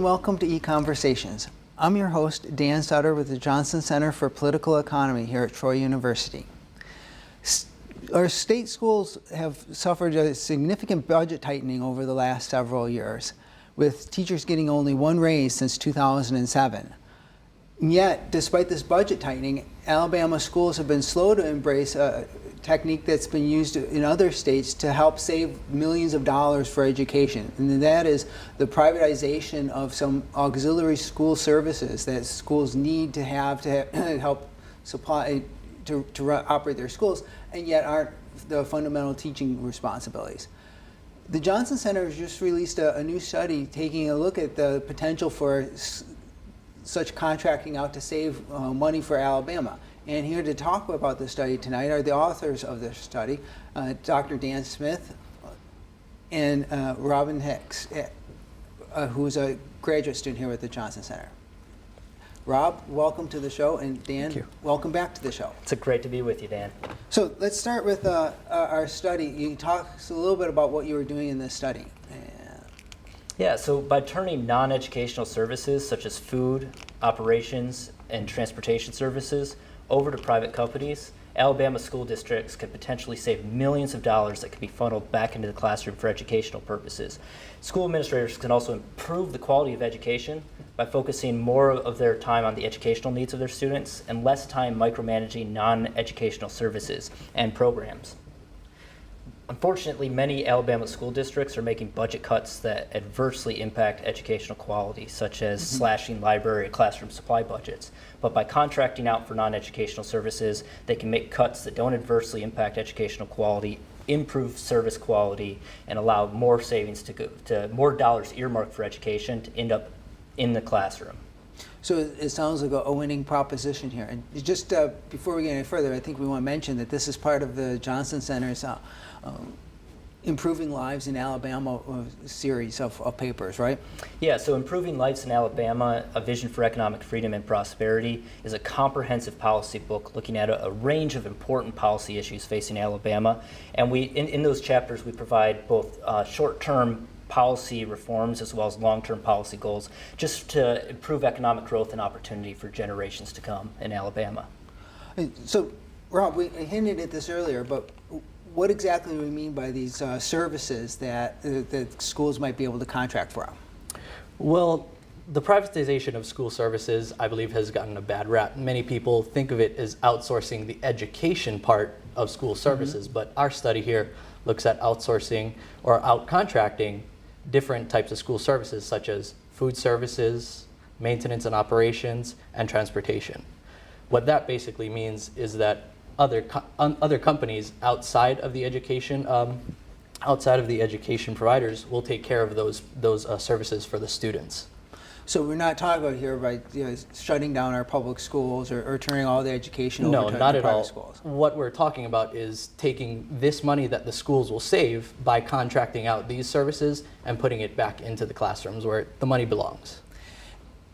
and welcome to EconVersations. I'm your host, Dan Sutter with the Johnson Center for Political Economy here at Troy University. Our state schools have suffered a significant budget tightening over the last several years, with teachers getting only one raise since 2007. Yet, despite this budget tightening, Alabama schools have been slow to embrace a technique that's been used in other states to help save millions of dollars for education, and that is the privatization of some auxiliary school services that schools need to have to help supply to operate their schools, and yet aren't the fundamental teaching responsibilities. The Johnson Center has just released a new study taking a look at the potential for such contracting out to save money for Alabama. And here to talk about the study tonight are the authors of this study, Dr. Dan Smith and Robin Hicks, who's a graduate student here at the Johnson Center. Rob, welcome to the show, and Dan, welcome back to the show. It's great to be with you, Dan. So let's start with our study. You talk a little bit about what you were doing in this study. Yeah, so by turning non-educational services such as food, operations, and transportation services over to private companies, Alabama school districts could potentially save millions of dollars that could be funneled back into the classroom for educational purposes. School administrators can also improve the quality of education by focusing more of their time on the educational needs of their students and less time micromanaging non-educational services and programs. Unfortunately, many Alabama school districts are making budget cuts that adversely impact educational quality, such as slashing library and classroom supply budgets. But by contracting out for non-educational services, they can make cuts that don't adversely impact educational quality, improve service quality, and allow more savings to go to more dollars earmarked for education to end up in the classroom. So it sounds like a winning proposition here. And just before we get any further, I think we want to mention that this is part of the Johnson Center's Improving Lives in Alabama series of papers, right? Yeah, so Improving Lives in Alabama, A Vision for Economic Freedom and Prosperity is a comprehensive policy book looking at a range of important policy issues facing Alabama. And in those chapters, we provide both short-term policy reforms as well as long-term policy goals just to improve economic growth and opportunity for generations to come in Alabama. So, Rob, we hinted at this earlier, but what exactly do we mean by these services that schools might be able to contract for? Well, the privatization of school services, I believe, has gotten a bad rap. Many people think of it as outsourcing the education part of school services, but our study here looks at outsourcing or out-contracting different types of school services, such as food services, maintenance and operations, and transportation. What that basically means is that other companies outside of the education providers will take care of those services for the students. So we're not talking about here by shutting down our public schools or turning all the education over to not at private all. schools. What we're talking about is taking this money that the schools will save by contracting out these services and putting it back into the classrooms where the money belongs.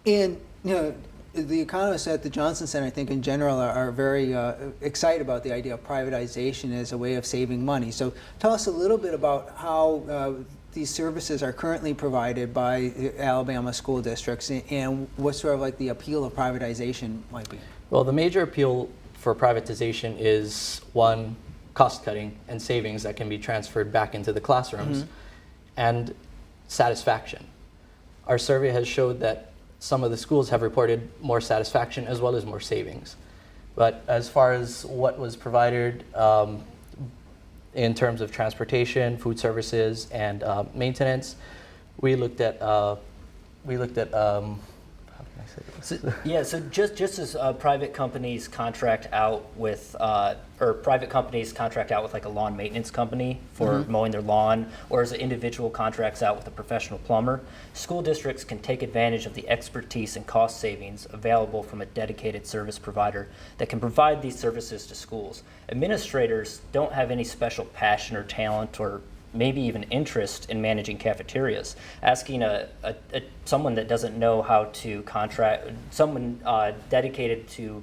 And the economists at the Johnson Center, I think in general, are very excited about the idea of privatization as a way of saving money. So tell us a little bit about how these services are currently provided by Alabama school districts and what sort of like the appeal of privatization might be. Well, the major appeal for privatization is, one, cost cutting and savings that can be transferred back into the classrooms, and satisfaction. Our survey has showed that some of the schools have reported more satisfaction as well as more savings. But as far as what was provided in terms of transportation, food services, and maintenance, we looked at how can I say this? So just as private companies contract out with like a lawn maintenance company for mowing their lawn, or as an individual contracts out with a professional plumber, school districts can take advantage of the expertise and cost savings available from a dedicated service provider that can provide these services to schools. Administrators don't have any special passion or talent or maybe even interest in managing cafeterias. Asking someone that doesn't know how to contract, someone dedicated to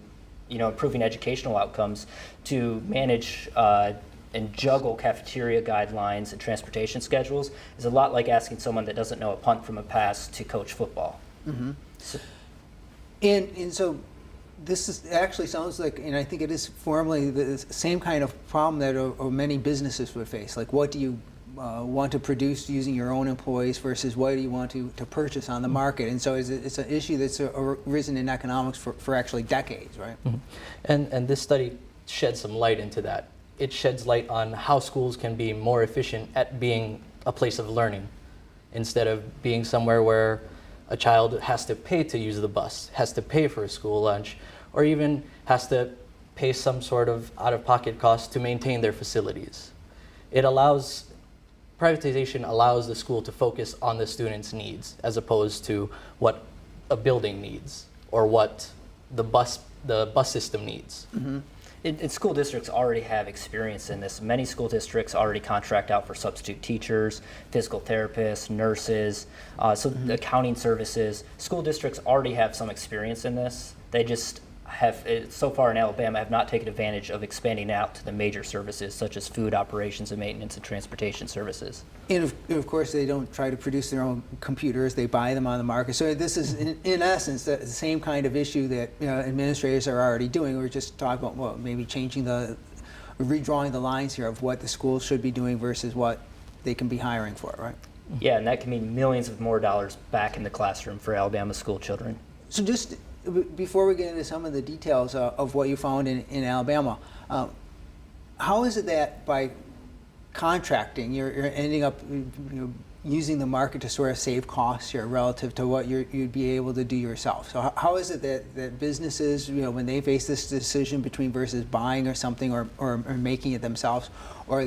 improving educational outcomes to manage and juggle cafeteria guidelines and transportation schedules is a lot like asking someone that doesn't know a punt from a pass to coach football. So, And so this actually sounds like, and I think it is formally the same kind of problem that many businesses would face. Like, what do you want to produce using your own employees versus what do you want to purchase on the market? And so it's an issue that's arisen in economics for actually decades, right? And this study sheds some light into that. It sheds light on how schools can be more efficient at being a place of learning instead of being somewhere where a child has to pay to use the bus, has to pay for a school lunch, or even has to pay some sort of out-of-pocket cost to maintain their facilities. Privatization allows the school to focus on the students' needs as opposed to what a building needs or what the bus system needs. And school districts already have experience in this. Many school districts already contract out for substitute teachers, physical therapists, nurses, accounting services. School districts already have some experience in this. They just have, so far in Alabama, have not taken advantage of expanding out to the major services such as food operations and maintenance and transportation services. And of course, they don't try to produce their own computers; they buy them on the market. So this is, in essence, the same kind of issue that administrators are already doing. We're just talking about, well, maybe redrawing the lines here of what the schools should be doing versus what they can be hiring for, right? Yeah, and that can mean millions of more dollars back in the classroom for Alabama school children. So just before we get into some of the details of what you found in Alabama, how is it that by contracting, you're ending up using the market to sort of save costs here relative to what you'd be able to do yourself? So how is it that businesses, when they face this decision between versus buying or something or making it themselves, or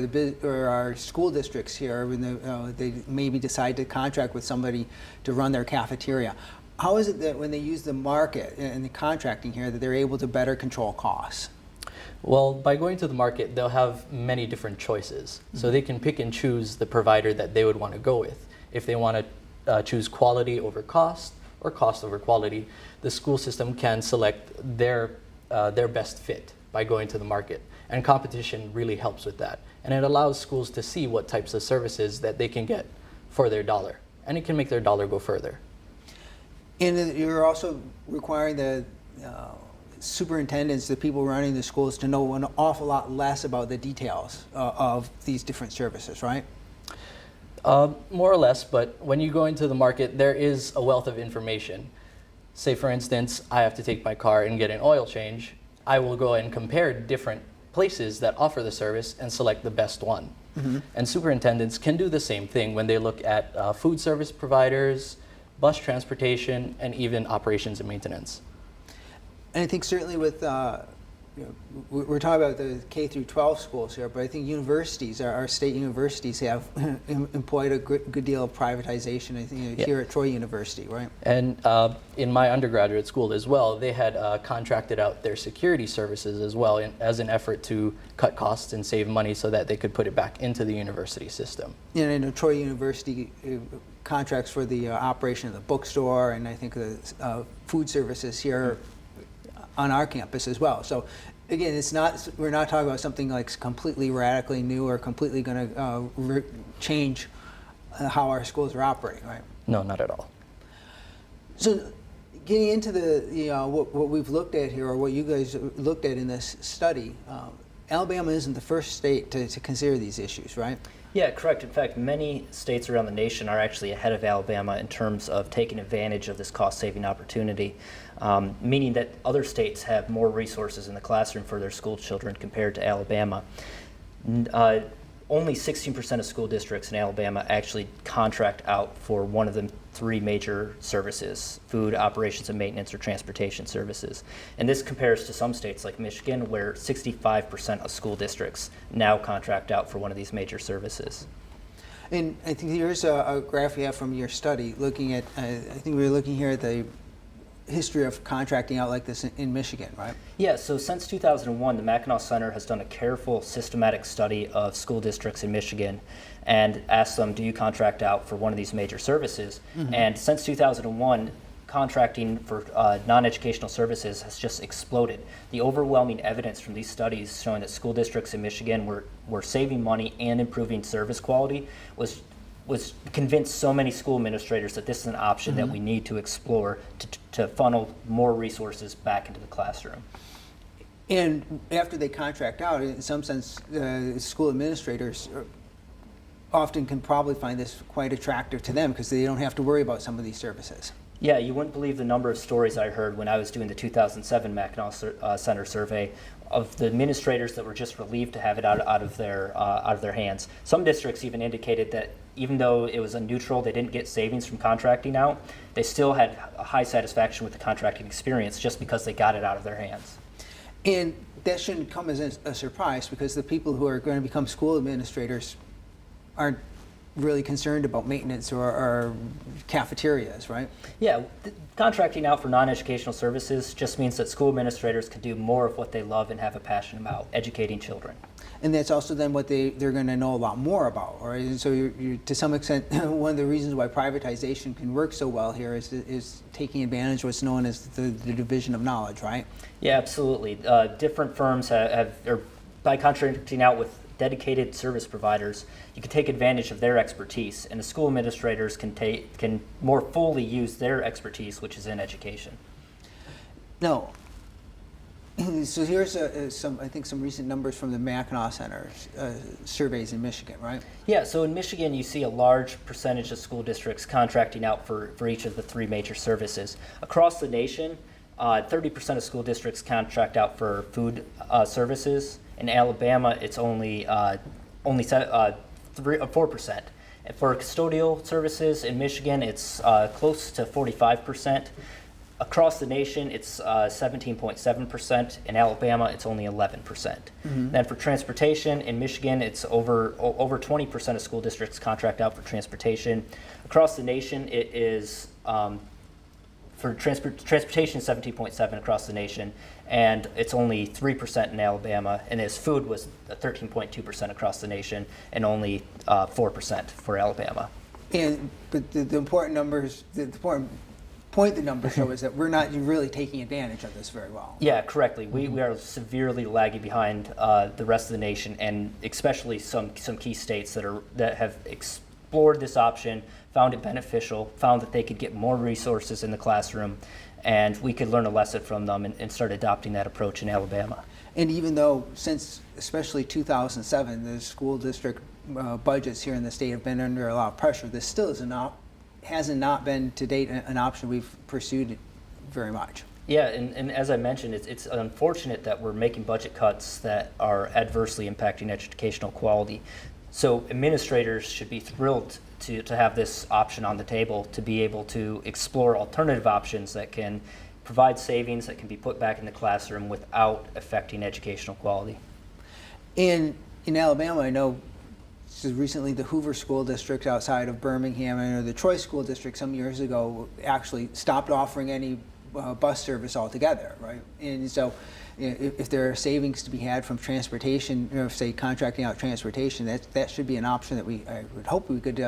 our school districts here, when they maybe decide to contract with somebody to run their cafeteria, how is it that when they use the market and the contracting here that they're able to better control costs? Well, by going to the market, they'll have many different choices. So they can pick and choose the provider that they would want to go with. If they want to choose quality over cost or cost over quality, the school system can select their best fit by going to the market. And competition really helps with that. And it allows schools to see what types of services that they can get for their dollar. And it can make their dollar go further. And you're also requiring the superintendents, the people running the schools, to know an awful lot less about the details of these different services, right? More or less, but when you go into the market, there is a wealth of information. Say, for instance, I have to take my car and get an oil change. I will go and compare different places that offer the service and select the best one. And superintendents can do the same thing when they look at food service providers, bus transportation, and even operations and maintenance. And I think certainly with, we're talking about the K through 12 schools here, but I think universities, our state universities have employed a good deal of privatization, I think, here at Troy University, right? And in my undergraduate school as well, they had contracted out their security services as well as an effort to cut costs and save money so that they could put it back into the university system. And I know Troy University contracts for the operation of the bookstore and I think the food services here on our campus as well. So again, we're not talking about something like completely radically new or completely going to change how our schools are operating, right? No, not at all. So getting into what we've looked at here, or what you guys looked at in this study, Alabama isn't the first state to consider these issues, right? Yeah, correct. In fact, many states around the nation are actually ahead of Alabama in terms of taking advantage of this cost-saving opportunity, meaning that other states have more resources in the classroom for their school children compared to Alabama. Only 16% of school districts in Alabama actually contract out for one of the three major services: food, operations and maintenance, or transportation services. And this compares to some states like Michigan, where 65% of school districts now contract out for one of these major services. And I think here's a graph you have from your study looking at, I think we were looking here at the history of contracting out like this in Michigan, right? Yeah, so since 2001, the Mackinac Center has done a careful, systematic study of school districts in Michigan and asked them, do you contract out for one of these major services? And since 2001, contracting for non-educational services has just exploded. The overwhelming evidence from these studies showing that school districts in Michigan were saving money and improving service quality was convinced so many school administrators that this is an option that we need to explore to funnel more resources back into the classroom. And after they contract out, in some sense, school administrators often can probably find this quite attractive to them because they don't have to worry about some of these services. Yeah, you wouldn't believe the number of stories I heard when I was doing the 2007 Mackinac Center survey of the administrators that were just relieved to have it out of their hands. Some districts even indicated that even though it was a neutral, they didn't get savings from contracting out, they still had a high satisfaction with the contracting experience just because they got it out of their hands. And that shouldn't come as a surprise because the people who are going to become school administrators aren't really concerned about maintenance or cafeterias, right? Yeah, contracting out for non-educational services just means that school administrators can do more of what they love and have a passion about, educating children. And that's also then what they're going to know a lot more about, right? And so you're, to some extent, one of the reasons why privatization can work so well here is taking advantage of what's known as the division of knowledge, right? Yeah, absolutely. Different firms or by contracting out with dedicated service providers, you can take advantage of their expertise, and the school administrators can more fully use their expertise, which is in education. Now, so here's some recent numbers from the Mackinac Center surveys in Michigan, right? Yeah, so in Michigan, you see a large percentage of school districts contracting out for each of the three major services. Across the nation, 30% of school districts contract out for food services. In Alabama, it's only 4%. And for custodial services in Michigan, it's close to 45%. Across the nation, it's 17.7%. In Alabama, it's only 11%. Then for transportation, in Michigan, it's over 20% of school districts contract out for transportation. Across the nation, it is for transportation, 17.7 across the nation, and it's only 3% in Alabama. And as food was 13.2% across the nation, and only 4% for Alabama. But the important numbers, the important point the numbers show is that we're not really taking advantage of this very well. Yeah, correctly. We are severely lagging behind the rest of the nation, and especially some key states that have explored this option, found it beneficial, found that they could get more resources in the classroom, and we could learn a lesson from them and start adopting that approach in Alabama. And even though since especially 2007, the school district budgets here in the state have been under a lot of pressure, this still hasn't not been to date an option we've pursued very much. Yeah, and as I mentioned, it's unfortunate that we're making budget cuts that are adversely impacting educational quality. So administrators should be thrilled to have this option on the table, to be able to explore alternative options that can provide savings that can be put back in the classroom without affecting educational quality. In Alabama, I know recently the Hoover School District outside of Birmingham and the Troy School District some years ago actually stopped offering any bus service altogether, right? And so if there are savings to be had from transportation, say contracting out transportation, that should be an option that I would hope we could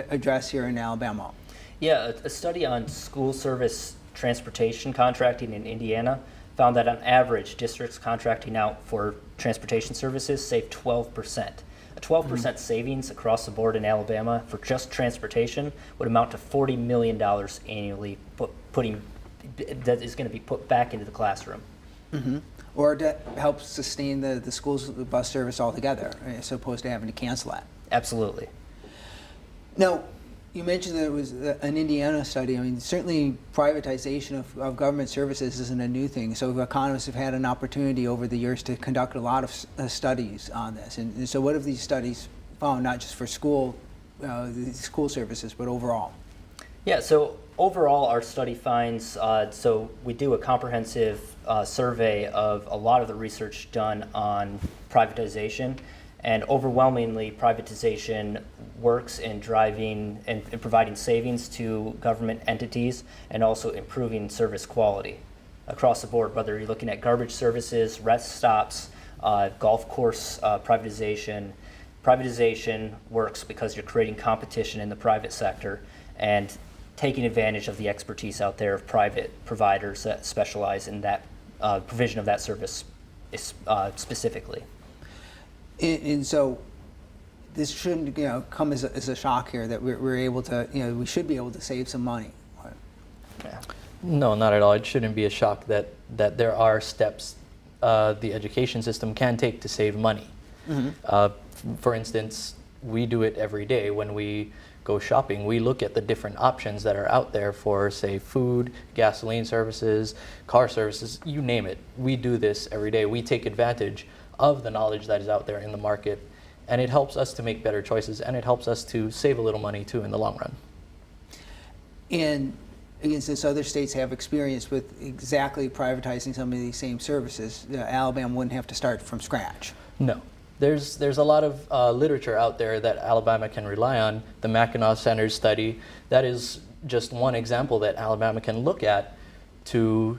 address here in Alabama. Yeah, a study on school service transportation contracting in Indiana found that on average, districts contracting out for transportation services saved 12%. A 12% savings across the board in Alabama for just transportation would amount to $40 million annually that is going to be put back into the classroom. Or to help sustain the school's bus service altogether, as opposed to having to cancel that. Absolutely. Now, you mentioned that it was an Indiana study. I mean, certainly privatization of government services isn't a new thing. So economists have had an opportunity over the years to conduct a lot of studies on this. And so what have these studies found, not just for school services, but overall? Yeah, so overall our study finds, so we do a comprehensive survey of a lot of the research done on privatization. And overwhelmingly, privatization works in driving and providing savings to government entities and also improving service quality across the board, whether you're looking at garbage services, rest stops, golf course privatization. Privatization works because you're creating competition in the private sector, and taking advantage of the expertise out there of private providers that specialize in that provision of that service specifically. And so this shouldn't come as a shock here that we're able to, we should be able to save some money. Yeah. No, not at all. It shouldn't be a shock that there are steps the education system can take to save money. For instance, we do it every day when we go shopping. We look at the different options that are out there for, say, food, gasoline services, car services, you name it. We do this every day. We take advantage of the knowledge that is out there in the market, and it helps us to make better choices, and it helps us to save a little money too in the long run. And again, since other states have experience with exactly privatizing some of these same services, Alabama wouldn't have to start from scratch. No. There's a lot of literature out there that Alabama can rely on. The Mackinac Center's study, that is just one example that Alabama can look at to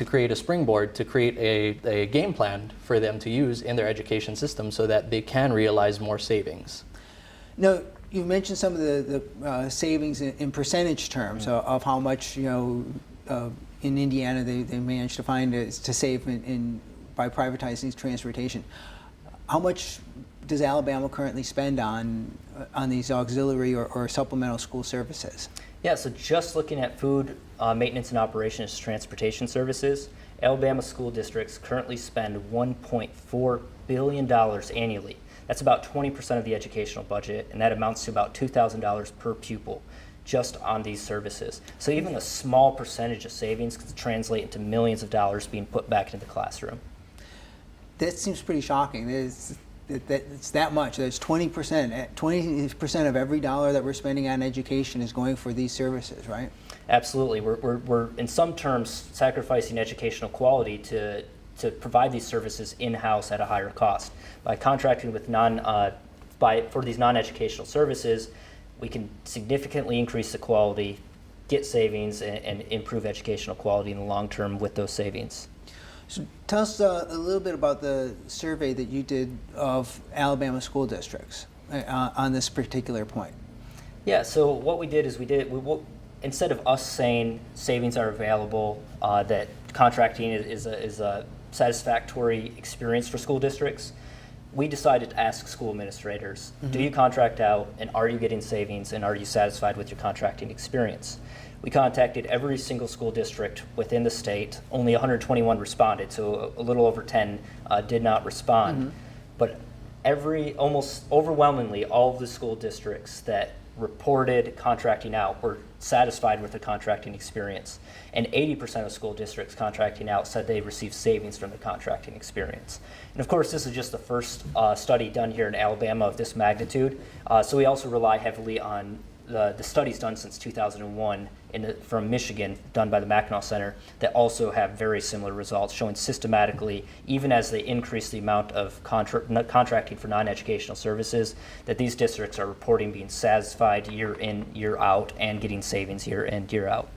create a springboard, to create a game plan for them to use in their education system so that they can realize more savings. Now, you mentioned some of the savings in percentage terms of how much in Indiana they managed to find to save by privatizing transportation. How much does Alabama currently spend on these auxiliary or supplemental school services? Yeah, so just looking at food, maintenance and operations transportation services, Alabama school districts currently spend $1.4 billion annually. That's about 20% of the educational budget, and that amounts to about $2,000 per pupil just on these services. So even a small percentage of savings could translate into millions of dollars being put back into the classroom. That seems pretty shocking. It's that much. That's 20%. 20% of every dollar that we're spending on education is going for these services, right? Absolutely. We're in some terms sacrificing educational quality to provide these services in-house at a higher cost. By contracting with for these non-educational services, we can significantly increase the quality, get savings, and improve educational quality in the long term with those savings. So tell us a little bit about the survey that you did of Alabama school districts on this particular point. Yeah, so what we did is instead of us saying savings are available, that contracting is a satisfactory experience for school districts, we decided to ask school administrators, do you contract out, and are you getting savings, and are you satisfied with your contracting experience? We contacted every single school district within the state. Only 121 responded, so a little over 10 did not respond. But almost overwhelmingly, all of the school districts that reported contracting out were satisfied with the contracting experience. And 80% of school districts contracting out said they received savings from the contracting experience. And of course, this is just the first study done here in Alabama of this magnitude. So we also rely heavily on the studies done since 2001 from Michigan, done by the Mackinac Center, that also have very similar results, showing systematically, even as they increase the amount of contracting for non-educational services, that these districts are reporting being satisfied year in, year out, and getting savings year in, year out.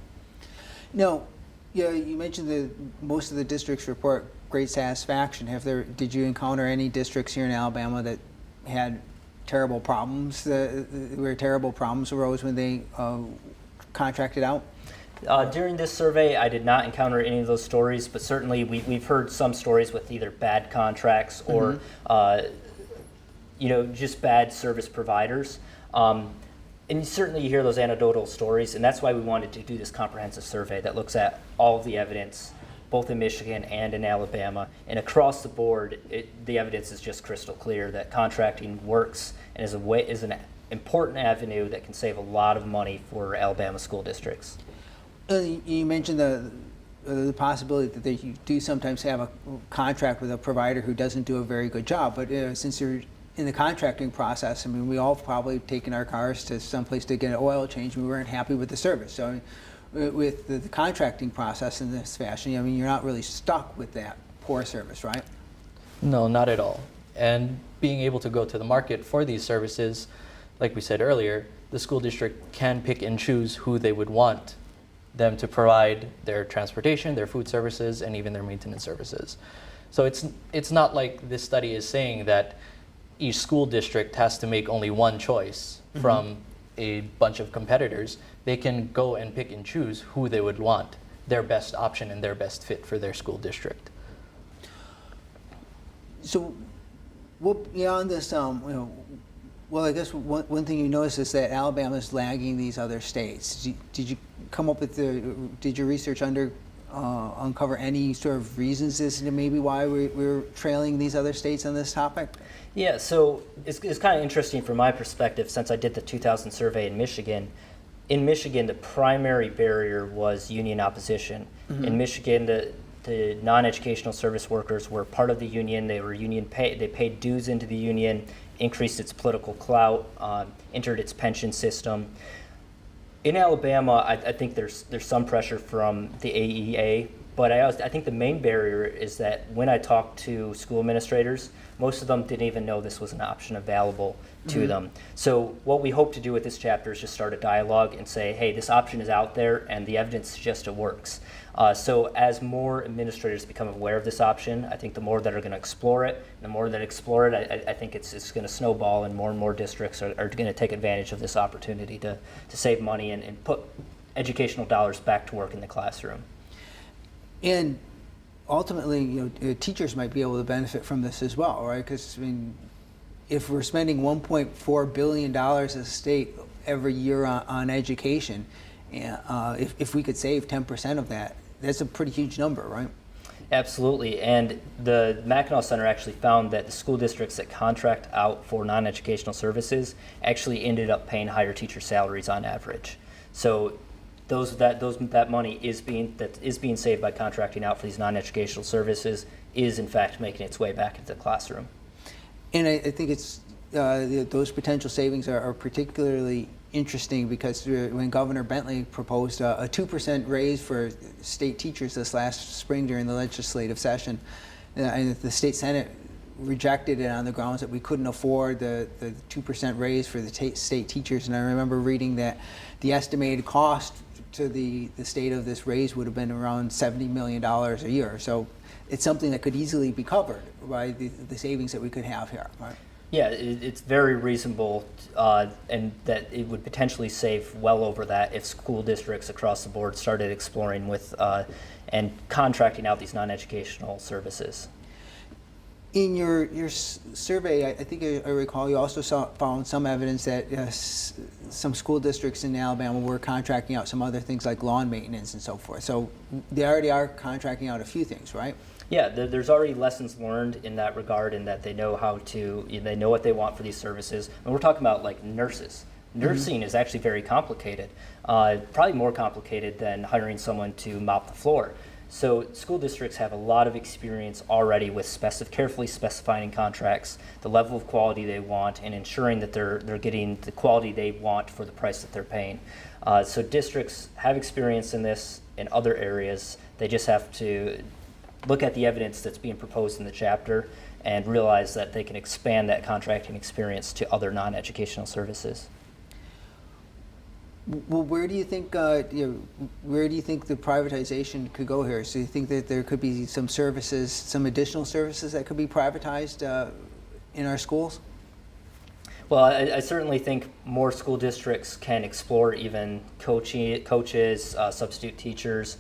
Now, you mentioned that most of the districts report great satisfaction. Did you encounter any districts here in Alabama that had terrible problems, where terrible problems arose when they contracted out? During this survey, I did not encounter any of those stories, but certainly we've heard some stories with either bad contracts or just bad service providers. And certainly you hear those anecdotal stories, and that's why we wanted to do this comprehensive survey that looks at all of the evidence, both in Michigan and in Alabama. And across the board, the evidence is just crystal clear that contracting works and is an important avenue that can save a lot of money for Alabama school districts. You mentioned the possibility that you do sometimes have a contract with a provider who doesn't do a very good job, but since you're in the contracting process, I mean, we all probably taken our cars to someplace to get an oil change and we weren't happy with the service. So with the contracting process in this fashion, I mean, you're not really stuck with that poor service, right? No, not at all. And being able to go to the market for these services, like we said earlier, the school district can pick and choose who they would want them to provide their transportation, their food services, and even their maintenance services. So it's not like this study is saying that each school district has to make only one choice from a bunch of competitors, they can go and pick and choose who they would want, their best option and their best fit for their school district. So, beyond this, well, I guess one thing you notice is that Alabama's lagging these other states. Did you come up with did your research uncover any sort of reasons as to maybe why we're trailing these other states on this topic? Yeah, so it's kind of interesting from my perspective since I did the 2000 survey in Michigan. In Michigan, the primary barrier was union opposition. Mm-hmm. In Michigan, the non-educational service workers were part of the union. They were they paid dues into the union, increased its political clout, entered its pension system. In Alabama, I think there's some pressure from the AEA, but I think the main barrier is that when I talked to school administrators, most of them didn't even know this was an option available to them. So what we hope to do with this chapter is just start a dialogue and say, hey, this option is out there and the evidence suggests it works. So as more administrators become aware of this option, I think the more that are going to explore it, the more that explore it, I think it's going to snowball and more districts are going to take advantage of this opportunity to save money and put educational dollars back to work in the classroom. And ultimately, teachers might be able to benefit from this as well, right? Because if we're spending $1.4 billion as a state every year on education, if we could save 10% of that, that's a pretty huge number, right? Absolutely, and the Mackinac Center actually found that the school districts that contract out for non-educational services actually ended up paying higher teacher salaries on average. So that money is being saved by contracting out for these non-educational services is in fact making its way back into the classroom. And I think it's those potential savings are particularly interesting because when Governor Bentley proposed a 2% raise for state teachers this last spring during the legislative session, and the state Senate rejected it on the grounds that we couldn't afford the 2% raise for the state teachers. And I remember reading that the estimated cost to the state of this raise would have been around $70 million a year. So it's something that could easily be covered by the savings that we could have here, right? Yeah, it's very reasonable, and that it would potentially save well over that if school districts across the board started exploring with and contracting out these non-educational services. In your survey, I think I recall you also found some evidence that some school districts in Alabama were contracting out some other things like lawn maintenance and so forth. So they already are contracting out a few things, right? Yeah, there's already lessons learned in that regard, in that they know they know what they want for these services. And we're talking about like nurses. Nursing is actually very complicated, probably more complicated than hiring someone to mop the floor. So school districts have a lot of experience already with carefully specifying contracts, the level of quality they want, and ensuring that they're getting the quality they want for the price that they're paying. So districts have experience in this in other areas. They just have to look at the evidence that's being proposed in the chapter and realize that they can expand that contracting experience to other non-educational services. Well, where do you think the privatization could go here? So you think that there could be some services, some additional services that could be privatized in our schools? Well, I certainly think more school districts can explore even coaches, substitute teachers.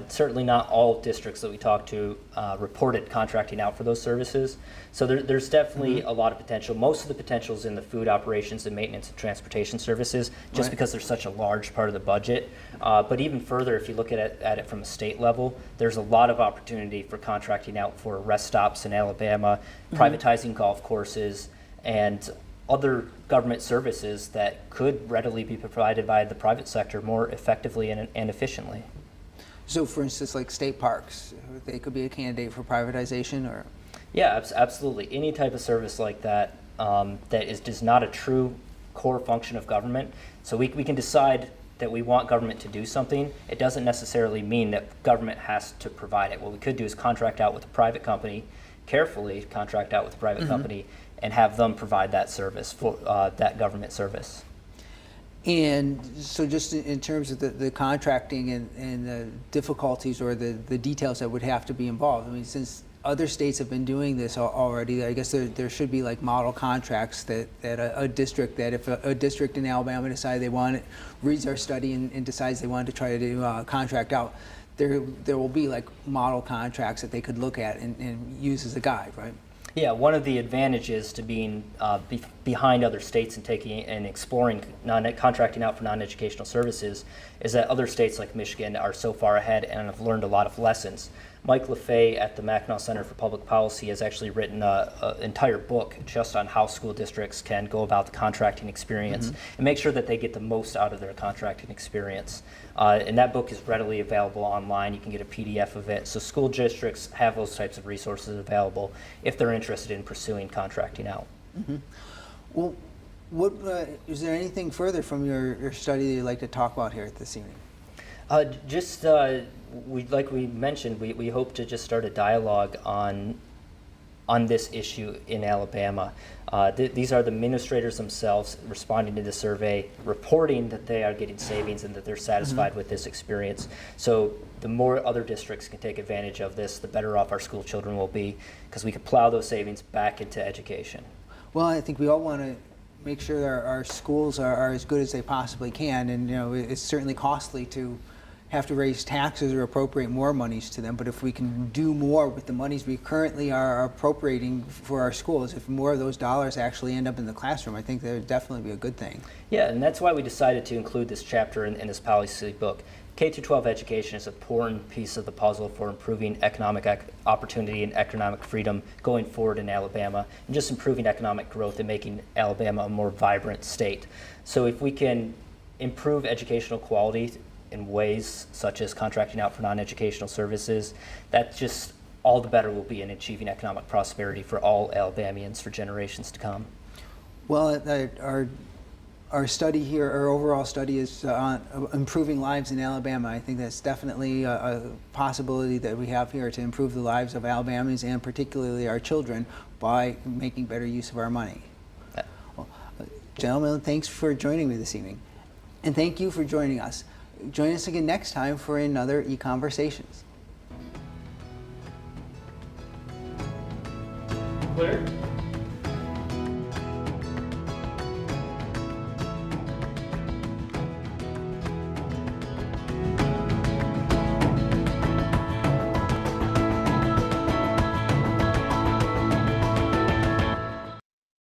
Certainly not all districts that we talked to reported contracting out for those services. So there's definitely a lot of potential. Most of the potential is in the food operations and maintenance and transportation services, just because they're such a large part of the budget. But even further, if you look at it from a state level, there's a lot of opportunity for contracting out for rest stops in Alabama, privatizing golf courses, and other government services that could readily be provided by the private sector more effectively and efficiently. So for instance, like state parks, they could be a candidate for privatization, or? Yeah, absolutely. Any type of service like that that is just not a true core function of government. So we can decide that we want government to do something. It doesn't necessarily mean that government has to provide it. What we could do is contract out with a private company, carefully contract out with a private company, and have them provide that service, for that government service. And so just in terms of the contracting and the difficulties or the details that would have to be involved, I mean, since other states have been doing this already. I guess there should be like model contracts that a district, that if a district in Alabama decided they want it, reads our study and decides they wanted to try to do contract out, there will be like model contracts that they could look at and use as a guide, right? Yeah, one of the advantages to being behind other states and taking and exploring contracting out for non-educational services is that other states like Michigan are so far ahead and have learned a lot of lessons. Mike LaFay at the Mackinac Center for Public Policy has actually written an entire book just on how school districts can go about the contracting experience and make sure that they get the most out of their contracting experience. And that book is readily available online. You can get a PDF of it. So school districts have those types of resources available if they're interested in pursuing contracting out. Well, is there anything further from your study that you'd like to talk about here this evening? Like we mentioned, we hope to just start a dialogue on this issue in Alabama. These are the administrators themselves responding to the survey, reporting that they are getting savings and that they're satisfied with this experience. So the more other districts can take advantage of this, the better off our school children will be, because we can plow those savings back into education. Well, I think we all want to make sure that our schools are as good as they possibly can, and it's certainly costly to have to raise taxes or appropriate more monies to them, but if we can do more with the monies we currently are appropriating for our schools, if more of those dollars actually end up in the classroom, I think that would definitely be a good thing. Yeah, and that's why we decided to include this chapter in this policy book. K-12 education is an important piece of the puzzle for improving economic opportunity and economic freedom going forward in Alabama, and just improving economic growth and making Alabama a more vibrant state. So if we can improve educational quality in ways such as contracting out for non-educational services, that just all the better will be in achieving economic prosperity for all Alabamians for generations to come. Well, our study here, our overall study is on improving lives in Alabama. I think that's definitely a possibility that we have here to improve the lives of Alabamians and particularly our children by making better use of our money. Well, gentlemen, thanks for joining me this evening. And thank you for joining us. Join us again next time for another EconVersations. Clear?